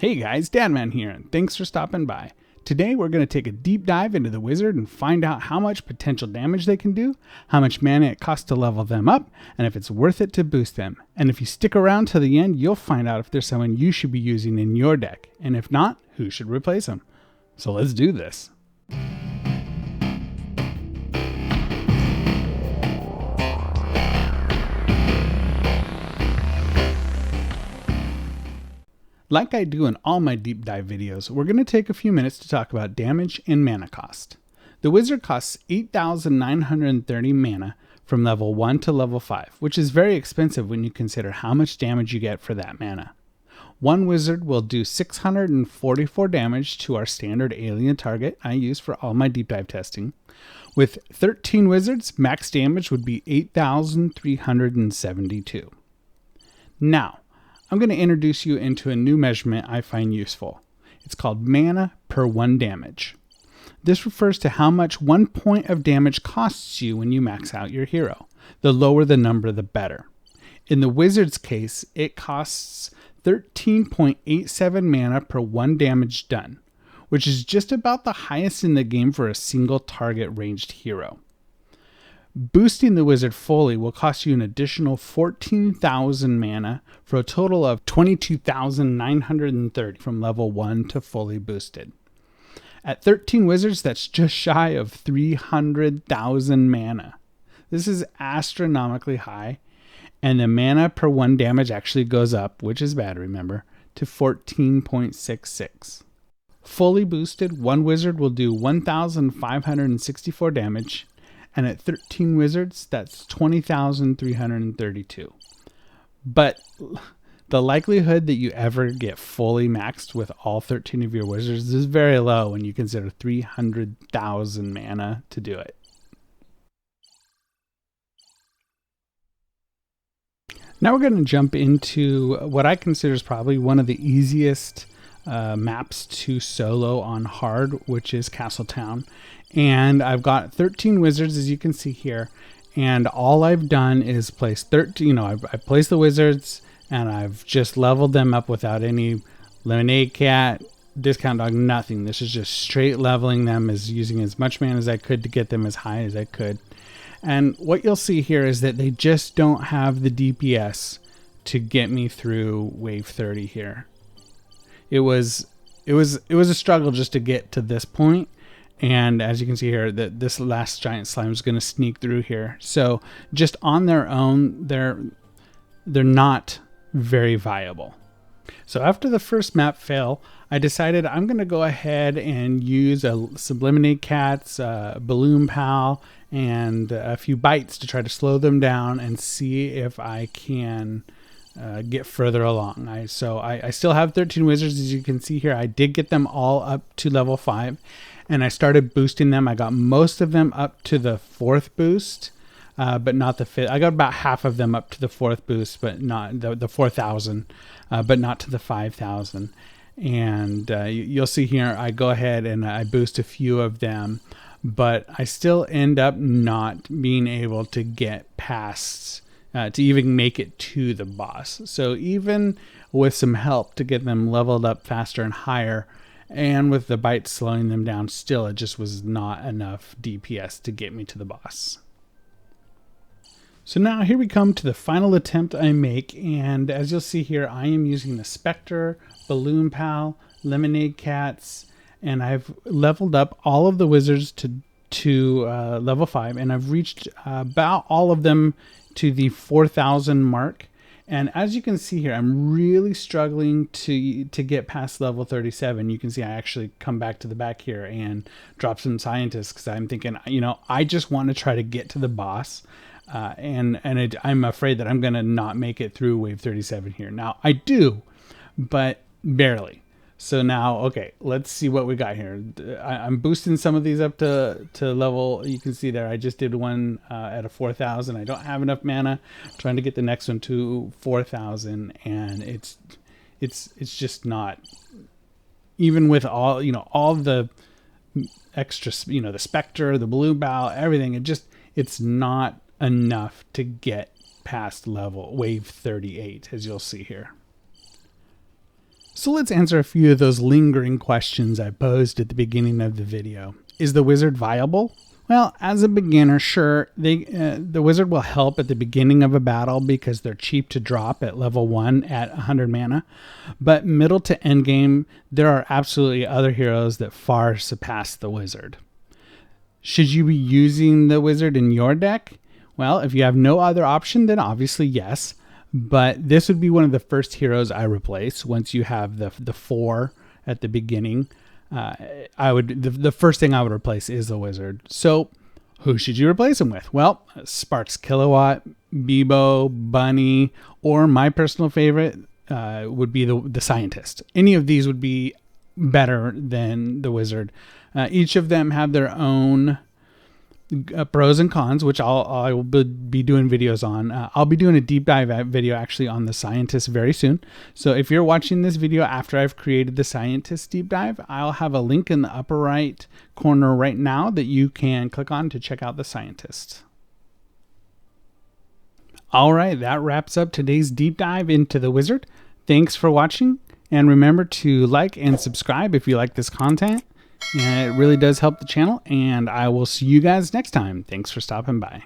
Hey guys, Danman here, and thanks for stopping by. Today we're going to take a deep dive into the wizard and find out how much potential damage they can do, how much mana it costs to level them up, and if it's worth it to boost them. And if you stick around to the end, you'll find out if there's someone you should be using in your deck, and if not, who should replace them. So let's do this. Like I do in all my deep dive videos, we're going to take a few minutes to talk about damage and mana cost. The wizard costs 8,930 mana from level 1 to level 5, which is very expensive when you consider how much damage you get for that mana. One wizard will do 644 damage to our standard alien target I use for all my deep dive testing. With 13 wizards, max damage would be 8,372. Now, I'm going to introduce you into a new measurement I find useful. It's called mana per 1 damage. This refers to how much 1 point of damage costs you when you max out your hero. The lower the number, the better. In the wizard's case, it costs 13.87 mana per 1 damage done, which is just about the highest in the game for a single target ranged hero. Boosting the wizard fully will cost you an additional 14,000 mana for a total of 22,930 from level 1 to fully boosted. At 13 wizards, that's just shy of 300,000 mana. This is astronomically high, and the mana per 1 damage actually goes up, which is bad, remember, to 14.66. Fully boosted, one wizard will do 1,564 damage, and at 13 wizards, that's 20,332. But the likelihood that you ever get fully maxed with all 13 of your wizards is very low when you consider 300,000 mana to do it. Now we're going to jump into what I consider is probably one of the easiest maps to solo on hard, which is Castletown. And I've got 13 wizards, as you can see here, and all I've done is place 13. I placed the wizards and I've just leveled them up without any lemonade cat, discount dog, nothing. This is just straight leveling them, as using as much mana as I could to get them as high as I could. And what you'll see here is that they just don't have the DPS to get me through wave 30 here. It was a struggle just to get to this point. And as you can see here, that this last giant slime is going to sneak through here. So just on their own, they're not very viable. So after the first map fail, I decided I'm going to go ahead and use a Subliminate Cats, Balloon Pal, and a few bites to try to slow them down and see if I can get further along. I still have 13 wizards, as you can see here. I did get them all up to level 5. And I started boosting them. I got most of them up to the 4th boost, but not the 5th. I got about half of them up to the 4th boost, but not the 4,000, but not to the 5,000. And you'll see here, I go ahead and I boost a few of them, but I still end up not being able to get past, to even make it to the boss. So even with some help to get them leveled up faster and higher, and with the bites slowing them down, still it just was not enough DPS to get me to the boss. So now here we come to the final attempt I make, and as you'll see here, I am using the Spectre, Balloon Pal, Lemonade Cats, and I've leveled up all of the wizards to level 5, and I've reached about all of them to the 4,000 mark. And as you can see here, I'm really struggling to get past level 37. You can see I actually come back to the back here and drop some scientists because I'm thinking, I just want to try to get to the boss. I'm afraid that I'm going to not make it through wave 37 here. Now, I do, but barely. So now, okay, let's see what we got here. I'm boosting some of these up to level. You can see there, I just did one at a 4,000. I don't have enough mana. I'm trying to get the next one to 4,000, and it's just not. Even with all all the extra, the Spectre, the Blue Bow, everything, it's not enough to get past wave 38, as you'll see here. So let's answer a few of those lingering questions I posed at the beginning of the video. Is the wizard viable? Well, as a beginner, sure, the wizard will help at the beginning of a battle because they're cheap to drop at level 1 at 100 mana. But middle to end game, there are absolutely other heroes that far surpass the wizard. Should you be using the wizard in your deck? Well, if you have no other option, then obviously yes. But this would be one of the first heroes I replace once you have the 4 at the beginning. The first thing I would replace is the wizard. So who should you replace him with? Well, Sparks Kilowatt, Bebo, Bunny, or my personal favorite would be the scientist. Any of these would be better than the wizard. Each of them have their own pros and cons, which I will be doing videos on. I'll be doing a deep dive video actually on the scientist very soon. So if you're watching this video after I've created the scientist deep dive, I'll have a link in the upper right corner right now that you can click on to check out the scientist. All right, that wraps up today's deep dive into the wizard. Thanks for watching, and remember to like and subscribe if you like this content. And it really does help the channel, and I will see you guys next time. Thanks for stopping by.